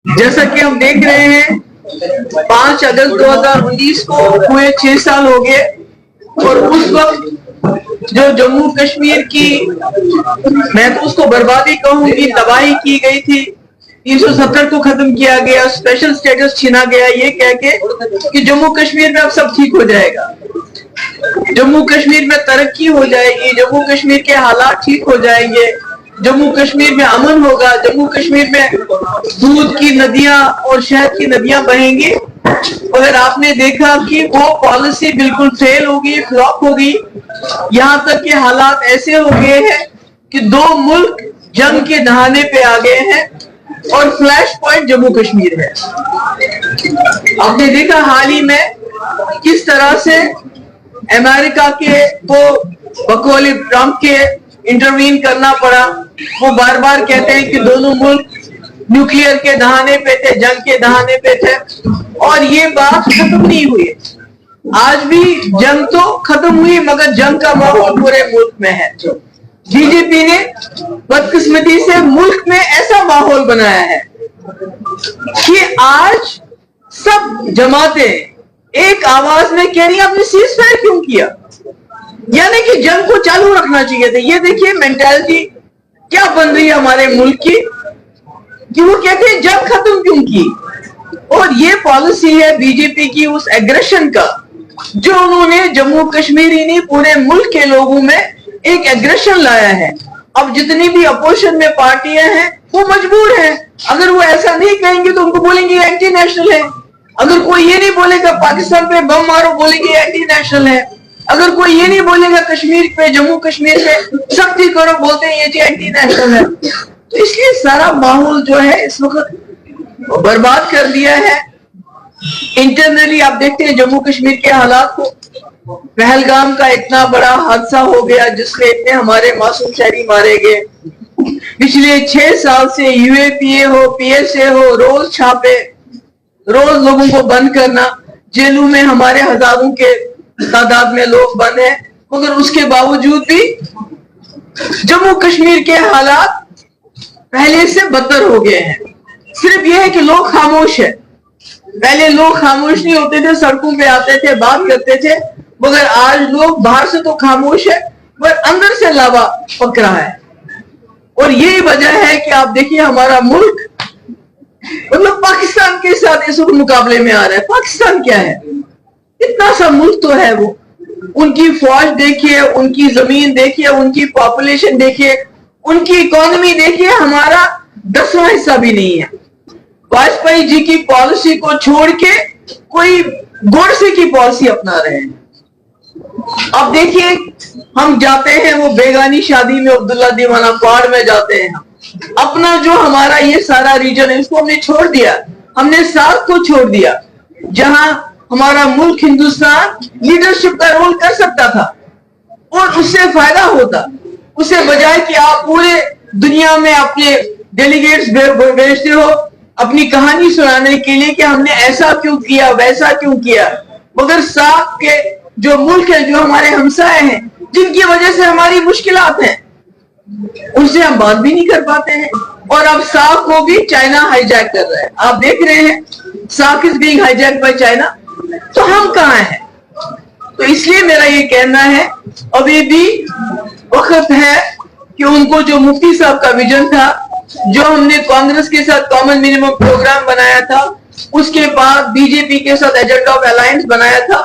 جیسا کہ ہم دیکھ رہے ہیں 5 اگست 2019 کو ہوئے 6 سال ہو گئے اور اس وقت جو جموں کشمیر کی میں تو اس کو بربادی کہوں گی تباہی کی گئی تھی 370 کو ختم کیا گیا اسپیشل سٹیٹس چھینا گیا یہ کہہ کے کہ جموں کشمیر میں اب سب ٹھیک ہو جائے گا جموں کشمیر میں ترقی ہو جائے گی جموں کشمیر کے حالات ٹھیک ہو جائیں گے جموں کشمیر میں امن ہوگا جموں کشمیر میں دودھ کی ندیاں اور شہد کی ندیاں بہیں گی اگر آپ نے دیکھا کہ وہ پالیسی بالکل فیل ہوگی فلاپ ہوگی یہاں تک کہ حالات ایسے ہو گئے ہیں کہ 2 ملک جنگ کے دہانے پہ آ گئے ہیں اور فلیش پوائنٹ جموں کشمیر ہے آپ نے دیکھا حال ہی میں کس طرح سے امریکہ کے وہ بقول ٹرمپ کے انٹروین کرنا پڑا وہ بار بار کہتے ہیں کہ دونوں ملک نیوکلیئر کے دہانے پہ تھے جنگ کے دہانے پہ تھے اور یہ بات ختم نہیں ہوئی آج بھی جنگ تو ختم ہوئی مگر جنگ کا ماحول پورے ملک میں ہے بی جے پی نے بدقسمتی سے ملک میں ایسا ماحول بنایا ہے کہ آج سب جماعتیں ایک آواز میں کہہ رہی ہیں آپ نے سیز فائر کیوں کیا یعنی کہ جنگ کو چالو رکھنا چاہیے تھا یہ دیکھیے مینٹالٹی کیا بن رہی ہے ہمارے ملک کی کہ وہ کہتے ہیں جنگ ختم کیوں کی اور یہ پالیسی ہے بی جے پی کی اس ایگریشن کا جو انہوں نے جموں کشمیر ہی نہیں پورے ملک کے لوگوں میں ایک ایگریشن لایا ہے اب جتنی بھی اپوزیشن میں پارٹیاں ہیں وہ مجبور ہیں اگر وہ ایسا نہیں کہیں گے تو ان کو بولیں گے اینٹی نیشنل ہے اگر کوئی یہ نہیں بولے گا پاکستان پہ بم مارو بولیں گے اینٹی نیشنل ہے اگر کوئی یہ نہیں بولے گا کشمیر پہ جموں کشمیر پہ سختی کرو بولتے ہیں یہ اینٹی نیشنل ہے تو اس لیے سارا ماحول جو ہے اس وقت برباد کر دیا ہے انٹرنلی آپ دیکھتے ہیں جموں کشمیر کے حالات کو پہلگام کا اتنا بڑا حادثہ ہو گیا جس میں اتنے ہمارے معصوم شہری مارے گئے پچھلے 6 سال سے you a P a who P S A ہو روز چھاپے روز لوگوں کو بند کرنا جیلوں میں ہمارے ہزاروں کے تعداد میں لوگ بند ہیں مگر اس کے باوجود بھی جموں کشمیر کے حالات پہلے سے بدتر ہو گئے ہیں صرف یہ ہے کہ لوگ خاموش ہیں پہلے لوگ خاموش نہیں ہوتے تھے سڑکوں پہ آتے تھے بات کرتے تھے مگر آج لوگ باہر سے تو خاموش ہے مگر اندر سے لاوا پک رہا ہے اور یہی وجہ ہے کہ آپ دیکھیے ہمارا ملک مطلب پاکستان کے ساتھ اس وقت مقابلے میں آ رہا ہے پاکستان کیا ہے اتنا سا ملک تو ہے وہ ان کی فوج دیکھیے ان کی زمین دیکھیے ان کی پاپولیشن دیکھیے ان کی اکانومی دیکھیے ہمارا 10واں حصہ بھی نہیں ہے واجپئی جی کی پالیسی کو چھوڑ کے کوئی گوڈسے کی پالیسی اپنا رہے ہیں اب دیکھیے ہم جاتے ہیں وہ بیگانی شادی میں عبداللہ دیوانہ پہاڑ میں جاتے ہیں اپنا جو ہمارا یہ سارا ریجن ہے اس کو ہم نے چھوڑ دیا ہم نے ساتھ کو چھوڑ دیا جہاں ہمارا ملک ہندوستان لیڈرشپ کا رول کر سکتا تھا اور اس سے فائدہ ہوتا اسے بجائے کہ آپ پورے دنیا میں اپنے ڈیلیگیٹس بھیجتے ہو اپنی کہانی سنانے کے لیے کہ ہم نے ایسا کیوں کیا ویسا کیوں کیا مگر ساتھ کے جو ملک ہے جو ہمارے ہمسائے ہیں جن کی وجہ سے ہماری مشکلات ہیں ان سے ہم بات بھی نہیں کر پاتے ہیں اور اب ساکھ کو بھی چائنا ہائی جیک کر رہا ہے آپ دیکھ رہے ہیں ساکھ is being high Jack by China تو ہم کہاں ہیں تو اس لیے میرا یہ کہنا ہے ابھی بھی وقت ہے کہ ان کو جو مفتی صاحب کا ویژن تھا جو ہم نے کانگریس کے ساتھ کامن منیمم پروگرام بنایا تھا اس کے بعد بی جے پی کے ساتھ ایجنڈا آف الائنس بنایا تھا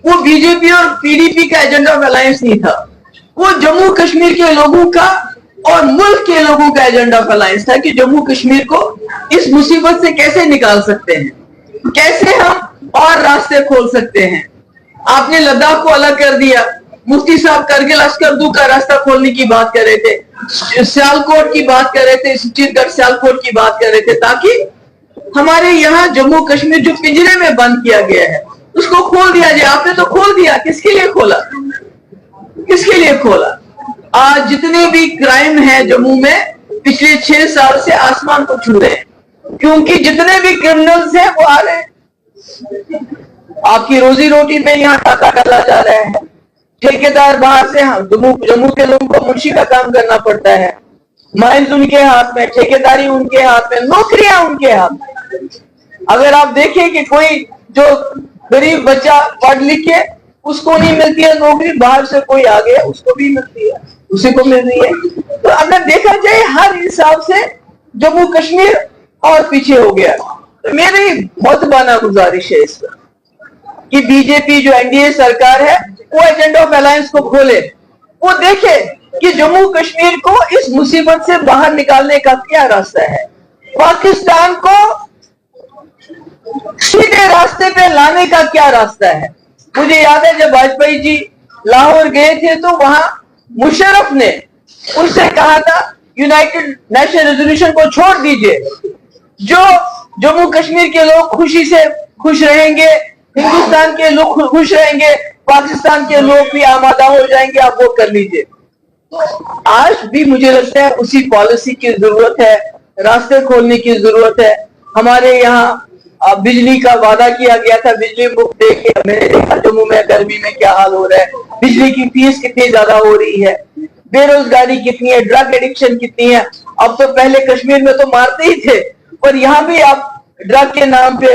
وہ بی جے پی اور پی ڈی پی کا ایجنڈا آف الائنس نہیں تھا وہ جموں کشمیر کے لوگوں کا اور ملک کے لوگوں کا ایجنڈا آف الائنس تھا کہ جموں کشمیر کو اس مصیبت سے کیسے نکال سکتے ہیں کیسے ہم اور راستے کھول سکتے ہیں آپ نے لداخ کو الگ کر دیا مفتی صاحب کرگل اسکردو کا راستہ کھولنے کی بات کر رہے تھے سیالکوٹ کی بات کر رہے تھے چیت گڑھ سیالکوٹ کی بات کر رہے تھے تاکہ ہمارے یہاں جموں کشمیر جو پنجرے میں بند کیا گیا ہے اس کو کھول دیا جائے آپ نے تو کھول دیا کس کے لیے کھولا کس کے لیے کھولا آج جتنے بھی کرائم ہیں جموں میں پچھلے 6 سال سے آسمان کو چھو رہے ہیں کیونکہ جتنے بھی کرمنلز ہیں وہ آ رہے ہیں آپ کی روزی روٹی میں یہاں ٹاکا ڈالا جا رہا ہے ٹھیکیدار باہر سے جموں کے لوگوں کو منشی کا کام کرنا پڑتا ہے مائنز ان کے ہاتھ میں ٹھیکیداری ان کے ہاتھ میں نوکریاں ان کے ہاتھ میں अगर आप देखें कि कोई जो गरीब बच्चा पढ़ लिख के उसको नहीं मिलती है नौकरी, बाहर से कोई आ गया उसको भी मिलती है, उसी को मिल रही है। तो अगर देखा जाए हर हिसाब से जम्मू कश्मीर और पीछे हो गया। तो मेरी बहुत बाना गुजारिश है इस पर कि बीजेपी जो एनडीए सरकार है वो एजेंडा ऑफ अलायंस को खोले, वो देखे कि जम्मू कश्मीर को इस मुसीबत से बाहर निकालने का क्या रास्ता है, पाकिस्तान को सीधे रास्ते पे लाने का क्या रास्ता है। मुझे याद है जब वाजपेयी जी लाहौर गए थे तो वहां मुशर्रफ ने उनसे कहा था यूनाइटेड नेशन रेजोल्यूशन को छोड़ दीजिए, जो जम्मू कश्मीर के लोग खुशी से खुश रहेंगे, हिंदुस्तान के लोग खुश रहेंगे, पाकिस्तान के लोग भी आमादा हो जाएंगे, आप वो कर लीजिए। तो आज भी मुझे लगता है उसी पॉलिसी की जरूरत है, रास्ते खोलने की जरूरत है। हमारे यहाँ बिजली का वादा किया गया था, बिजली मुफ्त देके मैंने देखा जम्मू में गर्मी में क्या हाल हो रहा है, बिजली की फीस कितनी ज्यादा हो रही है, बेरोजगारी कितनी है, ड्रग एडिक्शन कितनी है। अब तो पहले कश्मीर में तो मारते ही थे और यहाँ भी आप ड्रग के नाम पे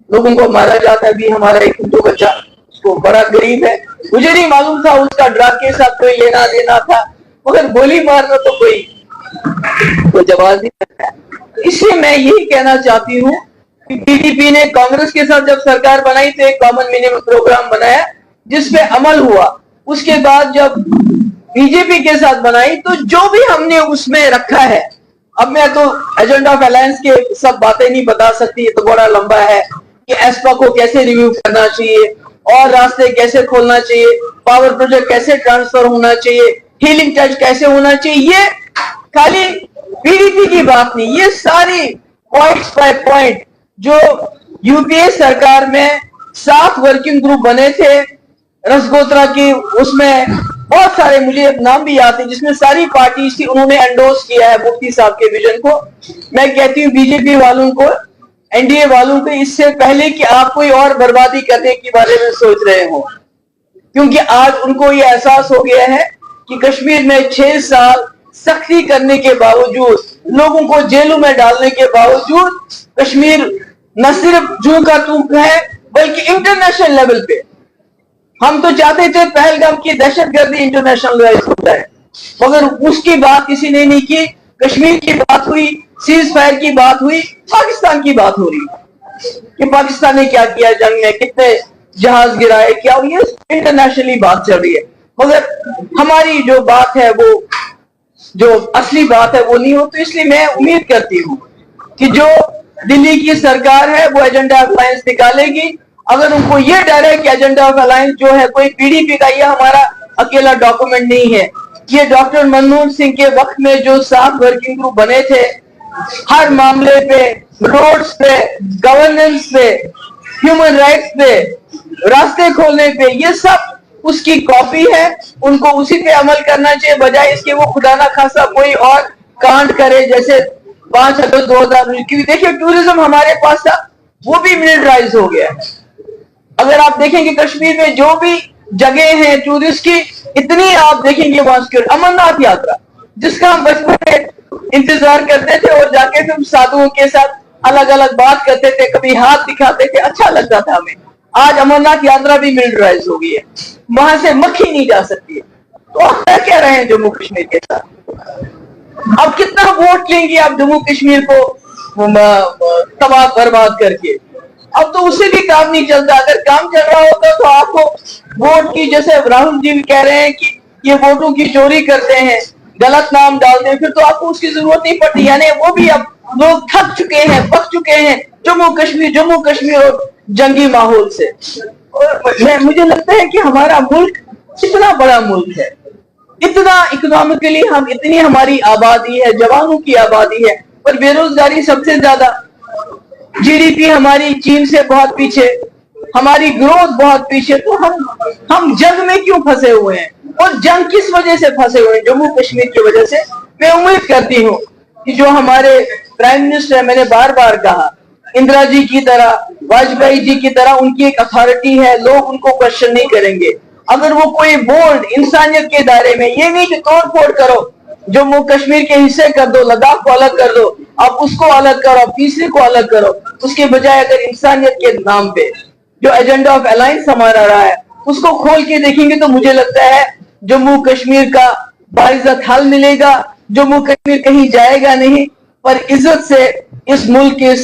लोगों को मारा जाता है। भी हमारा एक हिंदू बच्चा उसको बड़ा गरीब है, मुझे नहीं मालूम था उसका ड्रग के साथ कोई लेना देना था, मगर गोली मारना तो कोई जवाब नहीं देता। इसलिए मैं यही कहना चाहती हूँ कि बीजेपी ने कांग्रेस के साथ जब सरकार बनाई तो एक कॉमन मिनिमम प्रोग्राम बनाया जिसपे अमल हुआ। उसके बाद जब बीजेपी के साथ बनाई तो जो भी हमने उसमें रखा है, अब मैं तो एजेंडा ऑफ अलायंस के सब बातें नहीं बता सकती, ये तो बड़ा लंबा है कि एस्पा को कैसे रिव्यू करना चाहिए और रास्ते कैसे खोलना चाहिए, पावर प्रोजेक्ट कैसे ट्रांसफर होना चाहिए, हीलिंग टच कैसे होना चाहिए। ये खाली पीडीपी की बात नहीं, ये सारी पॉइंट्स बाय पॉइंट जो यूपीए सरकार में 7 वर्किंग ग्रुप बने थे रसगोत्रा की, उसमें बहुत सारे मुझे नाम भी याद है जिसमें सारी पार्टी थी, उन्होंने एंडोर्स किया है मुफ्ती साहब के विजन को। मैं कहती हूँ बीजेपी वालों को, एनडीए वालों को, इससे पहले कि आप कोई और बर्बादी करने के बारे में सोच रहे हो, क्योंकि आज उनको ये एहसास हो गया है कि कश्मीर में 6 साल सख्ती करने के बावजूद, लोगों को जेलों में डालने के बावजूद कश्मीर न सिर्फ जू का तू है बल्कि इंटरनेशनल लेवल पे, हम तो चाहते थे पहलगाम की दहशतगर्दी इंटरनेशनलाइज हो जाए, मगर उसकी बात किसी ने नहीं की। कश्मीर की बात हुई, सीज फायर की बात हुई, पाकिस्तान की बात हो रही कि पाकिस्तान ने क्या किया जंग में, कितने जहाज गिराए, क्या हुई, इंटरनेशनली बात चल रही है, मगर हमारी जो बात है वो जो असली बात है वो नहीं हो। तो इसलिए मैं उम्मीद करती हूँ कि जो दिल्ली की सरकार है वो एजेंडा ऑफ अलायंस निकालेगी। अगर उनको ये डर है कि एजेंडा ऑफ अलायंस जो है कोई पीडीपी का, ये हमारा अकेला डॉक्यूमेंट नहीं है, ये डॉक्टर मनमोहन सिंह के वक्त में जो 7 वर्किंग ग्रुप बने थे, हर मामले पे, रोड्स पे, गवर्नेंस पे, ह्यूमन राइट्स पे, रास्ते खोलने पे, ये सब उसकी कॉपी है। उनको उसी पे अमल करना चाहिए, बजाय इसके वो खुदा ना खासा कोई और कांड करे जैसे 5 अगस्त 2019। क्योंकि देखिए टूरिज्म हमारे पास था, वो भी मिलिटराइज हो गया। अगर आप देखेंगे कश्मीर में जो भी जगह हैं टूरिस्ट की, इतनी आप देखेंगे वहां सिक्योरिटी। अमरनाथ यात्रा जिसका हम बचपन में इंतजार करते थे और जाके फिर साधुओं के साथ अलग अलग बात करते थे, कभी हाथ दिखाते थे, अच्छा लगता था हमें। आज अमरनाथ यात्रा भी मिलिटराइज हो गई है, वहां से मक्खी नहीं जा सकती है। तो आप क्या कह रहे हैं जम्मू कश्मीर के साथ? अब कितना वोट लेंगे आप जम्मू कश्मीर को तबाह बर्बाद करके? अब तो उससे भी काम नहीं चलता। अगर काम चल रहा होता तो आपको वोट की, जैसे राहुल जी भी कह रहे हैं कि ये वोटों की चोरी करते हैं, गलत नाम डालते हैं, फिर तो आपको उसकी जरूरत नहीं पड़ती। यानी वो भी अब लोग थक चुके हैं, पक चुके हैं जम्मू कश्मीर और जंगी माहौल से। और मुझे लगता है कि हमारा मुल्क इतना बड़ा मुल्क है, इतना इकोनॉमिकली हम, इतनी हमारी आबादी है, जवानों की आबादी है, पर बेरोजगारी सबसे ज्यादा, जीडीपी हमारी चीन से बहुत पीछे, हमारी ग्रोथ बहुत पीछे। तो हम जंग में क्यों फंसे हुए हैं? और जंग किस वजह से फंसे हुए हैं? जम्मू कश्मीर की वजह से। मैं उम्मीद करती हूँ कि जो हमारे प्राइम मिनिस्टर, मैंने बार बार कहा, इंदिरा जी की तरह, वाजपेयी जी की तरह उनकी एक अथॉरिटी है, लोग उनको क्वेश्चन नहीं करेंगे। अगर वो कोई बोल्ड इंसानियत के दायरे में, ये नहीं कि तोड़ फोड़ करो, जम्मू कश्मीर के हिस्से कर दो, लद्दाख को अलग कर दो, اب اس کو الگ کرو، اب تیسرے کو الگ کرو. اس کے بجائے اگر انسانیت کے نام پہ جو ایجنڈا آف الائنس ہمارا رہا ہے اس کو کھول کے دیکھیں گے تو مجھے لگتا ہے جموں کشمیر کا باعزت حل ملے گا. جموں کشمیر کہیں جائے گا نہیں، پر عزت سے اس ملک کے